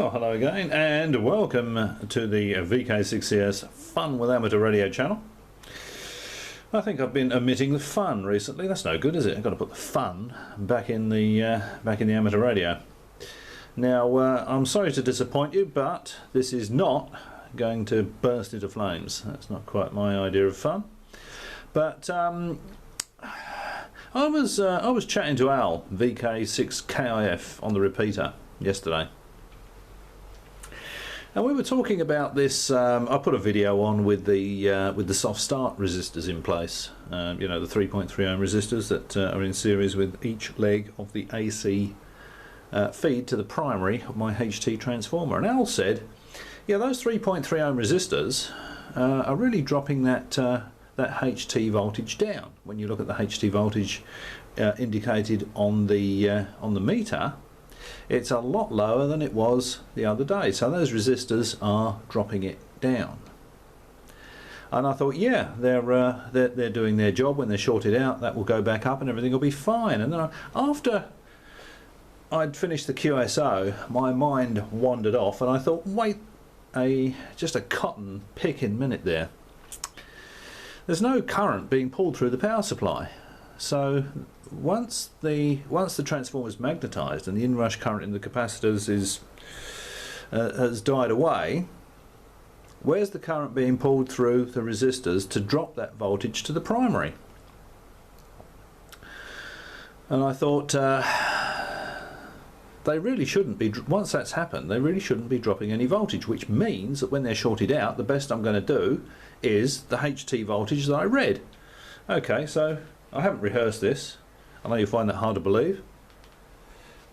Well, hello again and welcome to the VK6CS Fun with Amateur Radio channel. I think I've been omitting the fun recently. That's no good, is it? I've got to put the fun back in the amateur radio. Now, I'm sorry to disappoint you, but this is not going to burst into flames. That's not quite my idea of fun. But I was chatting to Al, VK6KIF, on the repeater yesterday. And we were talking about this. I put a video on with the soft start resistors in place. You know, the 3.3 ohm resistors that are in series with each leg of the AC feed to the primary of my HT transformer. And Al said, yeah, those 3.3 ohm resistors are really dropping that HT voltage down. When you look at the HT voltage indicated on the meter, it's a lot lower than it was the other day. So those resistors are dropping it down. And I thought, yeah, they're doing their job. When they're shorted out, that will go back up and everything will be fine. And then after I'd finished the QSO, my mind wandered off and I thought, wait just a cotton picking minute there. There's no current being pulled through the power supply. So once the transformer is magnetised and the inrush current in the capacitors has died away, where's the current being pulled through the resistors to drop that voltage to the primary? And I thought they really shouldn't be, once that's happened, they really shouldn't be dropping any voltage, which means that when they're shorted out, the best I'm going to do is the HT voltage that I read. Okay, so I haven't rehearsed this. I know you'll find that hard to believe,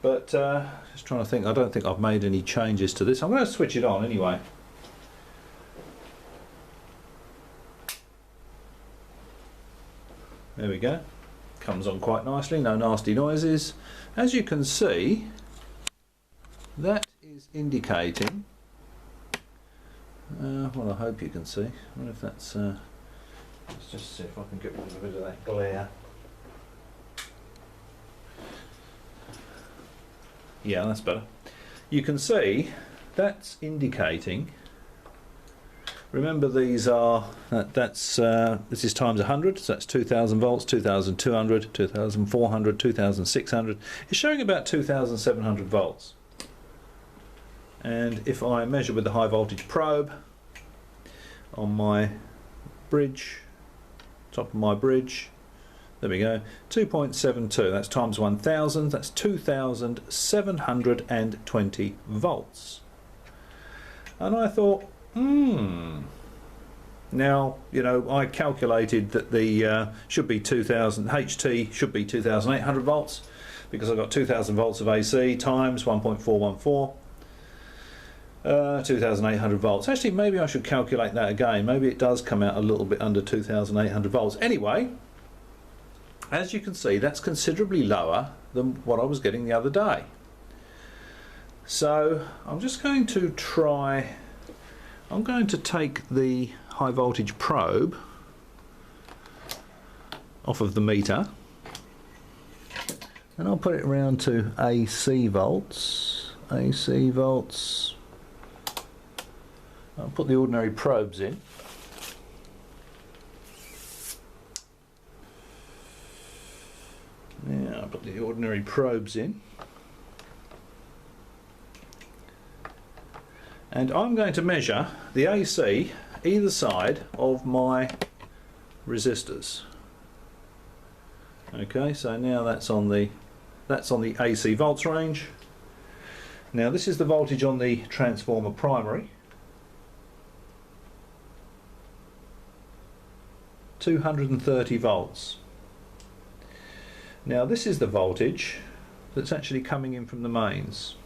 but just trying to think. I don't think I've made any changes to this. I'm going to switch it on anyway. There we go. Comes on quite nicely, no nasty noises. As you can see, that is indicating, well, I hope you can see. I wonder if that's, let's just see if I can get rid of a bit of that glare. Yeah, that's better. You can see that's indicating, remember these are, this is times 100, so that's 2000 volts, 2200, 2400, 2600. It's showing about 2700 volts. And if I measure with the high voltage probe on my bridge, top of my bridge, there we go, 2.72, that's times 1000, that's 2720 volts. And I thought, now, you know, I calculated that the should be 2000, HT should be 2800 volts, because I've got 2000 volts of AC times 1.414. 2800 volts. Actually, maybe I should calculate that again. Maybe it does come out a little bit under 2800 volts. Anyway, as you can see, that's considerably lower than what I was getting the other day. So I'm just going to try, I'm going to take the high voltage probe off of the meter and I'll put it around to AC volts. AC volts. I'll put the ordinary probes in. Yeah, I'll put the ordinary probes in. And I'm going to measure the AC either side of my resistors. Okay, so now that's on the AC volts range. Now this is the voltage on the transformer primary. 230 volts. Now this is the voltage that's actually coming in from the mains.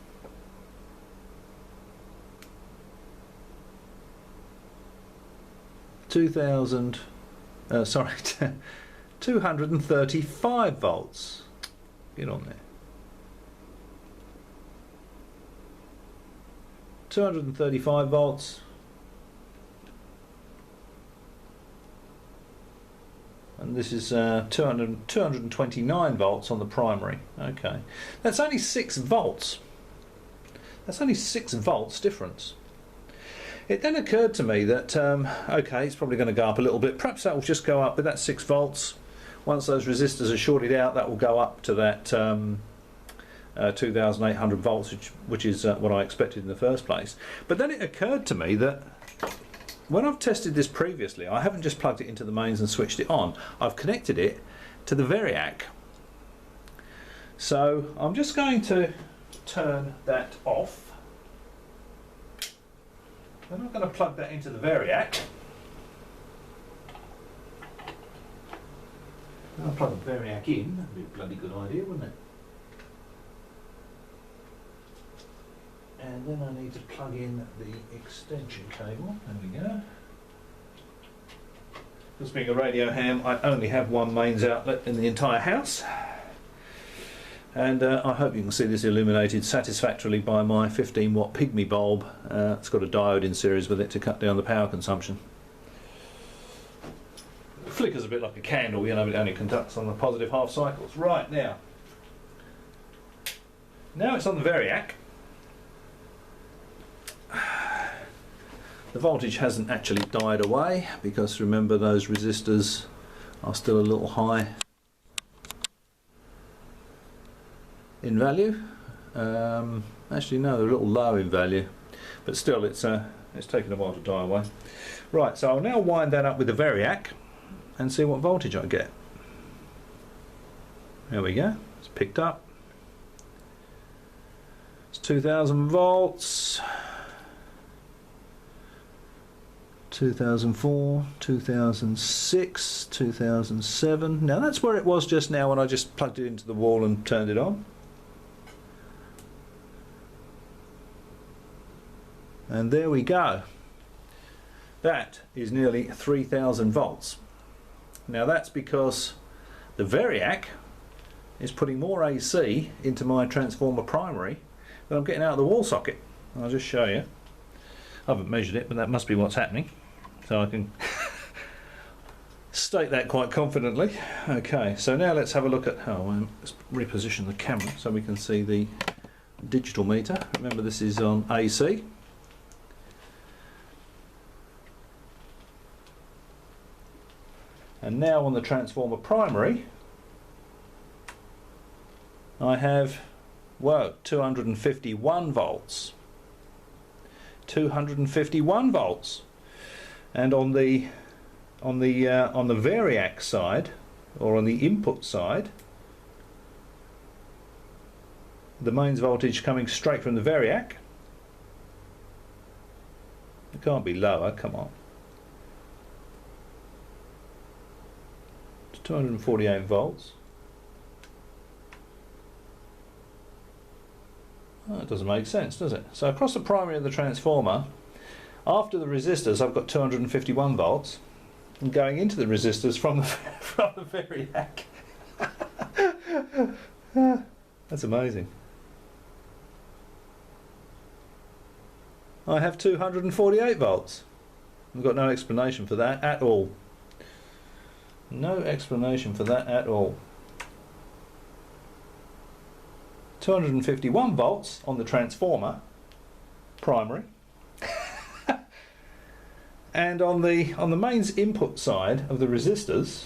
Sorry, 235 volts. Get on there. 235 volts. And this is 229 volts on the primary. Okay, that's only 6 volts. That's only 6 volts difference. It then occurred to me that, okay, it's probably going to go up a little bit. Perhaps that will just go up with that 6 volts. Once those resistors are shorted out, that will go up to that 2,800 volts, which is what I expected in the first place. But then it occurred to me that when I've tested this previously, I haven't just plugged it into the mains and switched it on. I've connected it to the Variac. So I'm just going to turn that off. Then I'm going to plug that into the Variac. I'll plug the Variac in. That'd be a bloody good idea, wouldn't it? And then I need to plug in the extension cable. There we go. Because being a radio ham, I only have one mains outlet in the entire house. And I hope you can see this illuminated satisfactorily by my 15 watt Pygmy bulb. It's got a diode in series with it to cut down the power consumption. It flickers a bit like a candle, you know, but it only conducts on the positive half cycles. Right, now it's on the Variac. The voltage hasn't actually died away because remember those resistors are still a little high in value. Actually no, they're a little low in value, but still it's taken a while to die away. Right, so I'll now wind that up with the Variac and see what voltage I get. There we go, it's picked up. It's 2000 volts. 2004, 2006, 2007. Now that's where it was just now when I just plugged it into the wall and turned it on. And there we go. That is nearly 3000 volts. Now that's because the Variac is putting more AC into my transformer primary than I'm getting out of the wall socket. I'll just show you. I haven't measured it, but that must be what's happening. So I can state that quite confidently. Okay, so now let's have a look at, let's reposition the camera so we can see the digital meter. Remember this is on AC. And now on the transformer primary, I have, 251 volts. 251 volts. And on the Variac side, or on the input side, the mains voltage coming straight from the Variac. It can't be lower, come on. It's 248 volts. Well, that doesn't make sense, does it? So across the primary of the transformer, after the resistors, I've got 251 volts, and going into the resistors from the Variac. That's amazing. I have 248 volts. I've got no explanation for that at all. No explanation for that at all. 251 volts on the transformer primary. And on the mains input side of the resistors,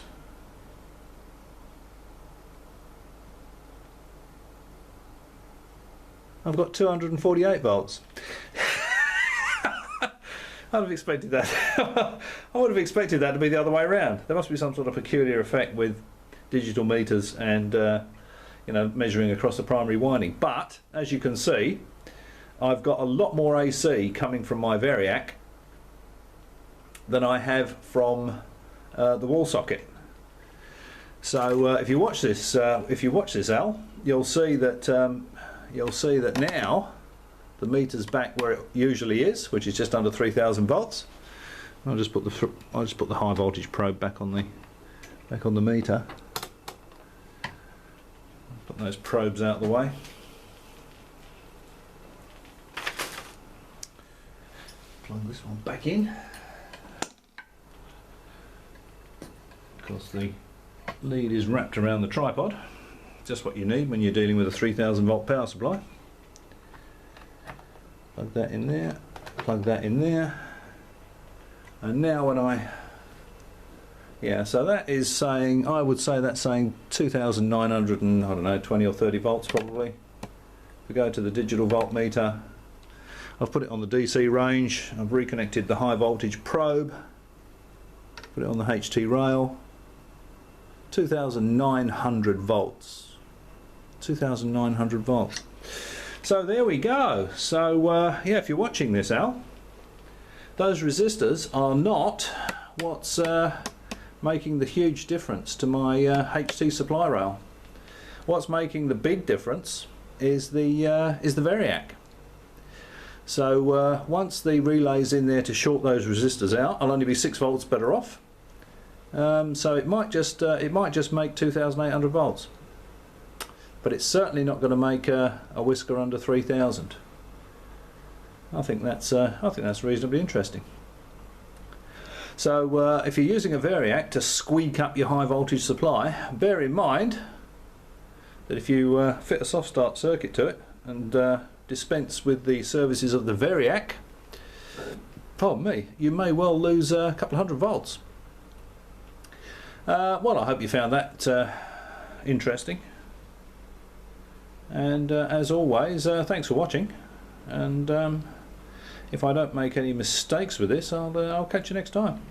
I've got 248 volts. I'd have expected that. I would have expected that to be the other way around. There must be some sort of peculiar effect with digital meters and measuring across the primary winding. But as you can see, I've got a lot more AC coming from my Variac than I have from the wall socket. So if you watch this, Al, you'll see that now the meter's back where it usually is, which is just under 3000 volts. I'll just put the high voltage probe back on the meter. Put those probes out of the way. Plug this one back in. Of course, the lead is wrapped around the tripod, just what you need when you're dealing with a 3000 volt power supply. Plug that in there, plug that in there, and now when so that is saying, I would say that's saying 2,900 and I don't know, 20 or 30 volts probably. If we go to the digital voltmeter, I've put it on the DC range, I've reconnected the high voltage probe, put it on the HT rail, 2,900 volts. 2,900 volts. So there we go. So yeah, if you're watching this, Al, those resistors are not what's making the huge difference to my HT supply rail. What's making the big difference is the Variac. So once the relay's in there to short those resistors out, I'll only be 6 volts better off. So it might just make 2,800 volts, but it's certainly not going to make a whisker under 3,000. I think that's reasonably interesting. So if you're using a Variac to squeak up your high voltage supply, bear in mind that if you fit a soft start circuit to it and dispense with the services of the Variac, pardon me, you may well lose a couple of hundred volts. Well, I hope you found that interesting, and as always, thanks for watching, and if I don't make any mistakes with this, I'll catch you next time.